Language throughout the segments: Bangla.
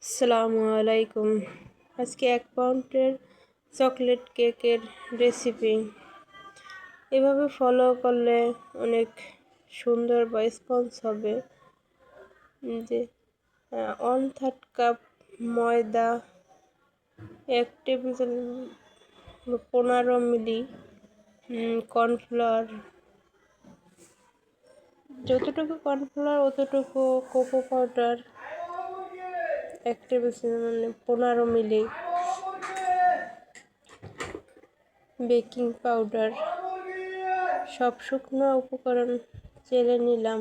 আসসালামু আলাইকুম। আজকে 1 পাউন্ডের চকলেট কেকের রেসিপি। এভাবে ফলো করলে অনেক সুন্দর বা স্পঞ্জ হবে। যে 1/3 কাপ ময়দা, 1 টেবিল 15 মিলি কর্নফ্লাওয়ার, যতটুকু কর্নফ্লাওয়ার অতটুকু কোকো পাউডার, 1 টেবিল 15 মিলি বেকিং পাউডার, সব শুকনো উপকরণ চেলে নিলাম।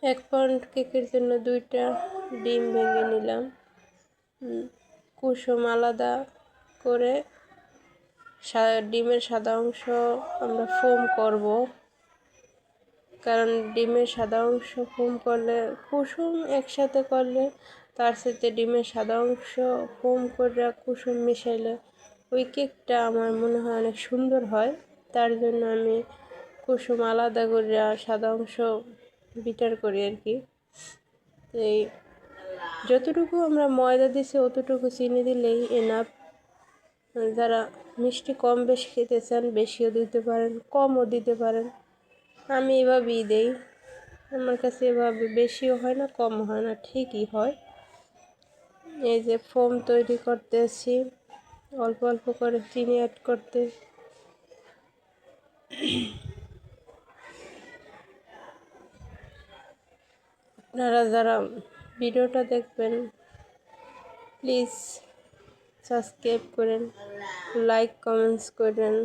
এক পাউন্ড কেকের জন্য 2টা ডিম ভেঙে নিলাম। কুসুম আলাদা করে ডিমের সাদা অংশ আমরা ফোম করব, কারণ ডিমের সাদা অংশ ফোম করলে, কুসুম একসাথে করলে তার সাথে ডিমের সাদা অংশ ফোম করে কুসুম মিশাইলে ওই কেকটা আমার মনে হয় অনেক সুন্দর হয়। তার জন্য আমি কুসুম আলাদা করে সাদা অংশ বিটার করি আর কি। এই যতটুকু আমরা ময়দা দিছি অতটুকু চিনি দিলেই এনাফ। যারা মিষ্টি কম বেশি খেতে চান বেশিও দিতে পারেন, কমও দিতে পারেন। আমি এভাবেই দেই, আমার কাছে এভাবে বেশিও হয় না কমও হয় না, ঠিকই হয়। এই যে ফোম তৈরি করতেছি, অল্প অল্প করে চিনি অ্যাড করতে। আপনারা যারা ভিডিওটা দেখবেন প্লিজ সাবস্ক্রাইব করেন, লাইক কমেন্টস করেন,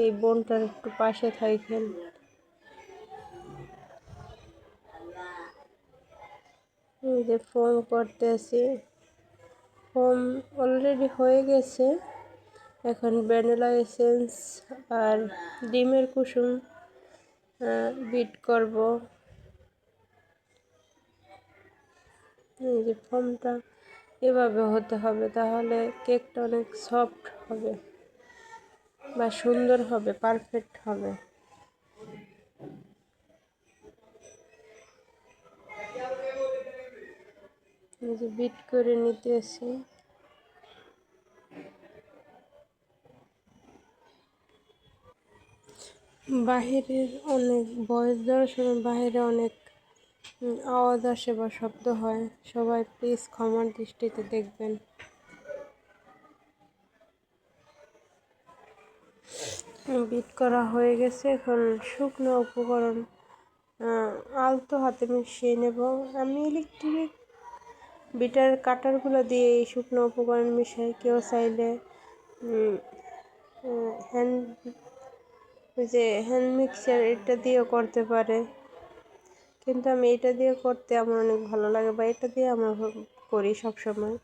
এই বোনটার একটু পাশে থাকেন। এই যে ফোম করতেছি, ফোম অলরেডি হয়ে গেছে। এখন ভ্যানিলা এসেন্স আর ডিমের কুসুম বিট করব। এই যে ফোমটা এভাবে হতে হবে, তাহলে কেকটা অনেক সফট হবে বা সুন্দর হবে, পারফেক্ট হবে। এই যে বিট করে নিতেছি। বাহিরের অনেক ভয়েস দেওয়ার সময় বাহিরে অনেক আওয়াজ আসে বা শব্দ হয়, সবাই প্লিজ ক্ষমার দৃষ্টিতে দেখবেন। বিট করা হয়ে গেছে, এখন শুকনো উপকরণ আলতো হাতে মিশিয়ে নেব। আমি ইলেকট্রিক বিটার কাটারগুলো দিয়ে এই শুকনো উপকরণ মিশাই। কেউ চাইলে হ্যান্ড মিক্সার এটা দিয়েও করতে পারে, কিন্তু আমি এটা দিয়ে করতে আমার অনেক ভালো লাগে, বা এটা দিয়ে আমরা করি সবসময়।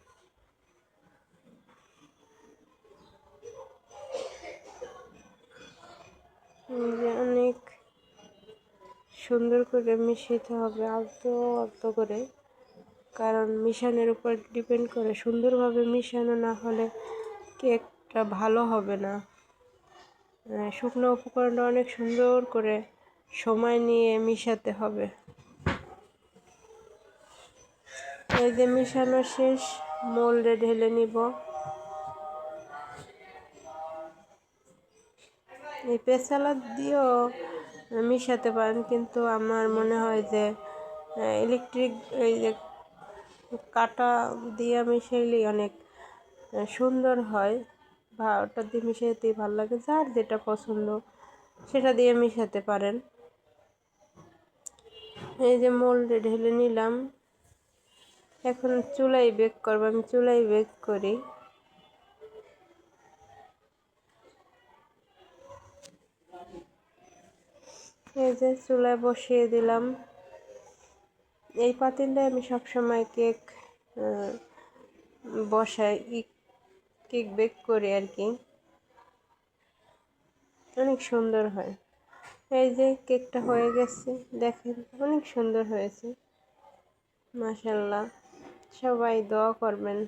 অনেক সুন্দর করে মিশাতে হবে, আলতো আলতো করে, কারণ মিশানোর উপর ডিপেন্ড করে। সুন্দরভাবে মিশানো না হলে কেকটা ভালো হবে না। শুকনো উপকরণটা অনেক সুন্দর করে সময় নিয়ে মিশাতে হবে। এই যে মিশানো শেষ, মোল্ডে ঢেলে নিব। এই পেছালা দিয়েও মিশাতে পারেন, কিন্তু আমার মনে হয় যে ইলেকট্রিক এই যে কাটা দিয়ে মিশাইলেই অনেক সুন্দর হয়, বা ওটা দিয়ে মিশাইতেই ভালো লাগে। যার যেটা পছন্দ সেটা দিয়ে মিশাতে পারেন। এই যে মোল্ডে ঢেলে নিলাম, এখন চুলায় বেক করব। আমি চুলায় বেক করি। এই যে চুলায় বসিয়ে দিলাম। এই পাতিলটায় আমি সবসময় কেক বসাই, কেক বেক করি আর কি, অনেক সুন্দর হয়। এই যে কেকটা হয়ে গেছে, দেখেন অনেক সুন্দর হয়েছে, মাশাআল্লাহ। সবাই দোয়া করবেন।